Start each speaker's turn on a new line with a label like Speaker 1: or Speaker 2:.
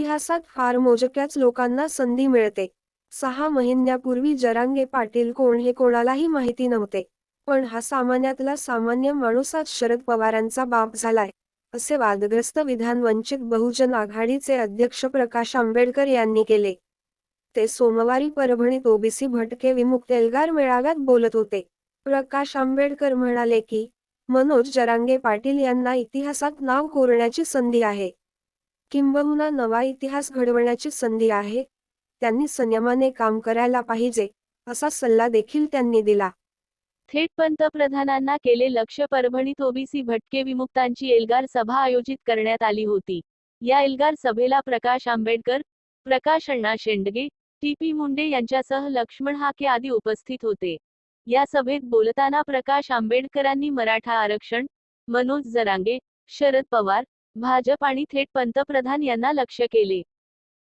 Speaker 1: इतिहासात फार मोजक्याच लोकांना संधी मिळते. 6 महिन्यापूर्वी जरांगे पाटील कोण हे कोणालाही माहिती नव्हते. पण हा सामान्यातला सामान्य माणूस आज शरद पवारांचा बाप झालाय, असे वादग्रस्त विधान वंचित बहुजन आघाडीचे अध्यक्ष प्रकाश आंबेडकर यांनी केले. ते सोमवारी परभणीत ओबीसी भटके विमुक्त एल्गार मेळाव्यात बोलत होते. प्रकाश आंबेडकर म्हणाले की, मनोज जरांगे पाटील यांना इतिहासात नाव कोरण्याची संधी आहे. किंबहुना नवा इतिहास घडवण्याची संधी आहे. त्यांनी संयमाने काम करायला पाहिजे, असा सल्ला देखील त्यांनी दिला.
Speaker 2: थेट पंतप्रधानांना केले लक्ष्य. परभणीत ओबीसी भटके विमुक्तांची एल्गार सभा आयोजित करण्यात आली होती. या एल्गार सभेला प्रकाश आंबेडकर, प्रकाश अण्णा शेंडगे, टी.पी. मुंडे यांच्यासह लक्ष्मण हाके आदी उपस्थित होते. या सभेत बोलताना प्रकाश आंबेडकरांनी मराठा आरक्षण, मनोज जरांगे, शरद पवार, भाजप आणि थेट पंतप्रधान यांना लक्ष्य केले.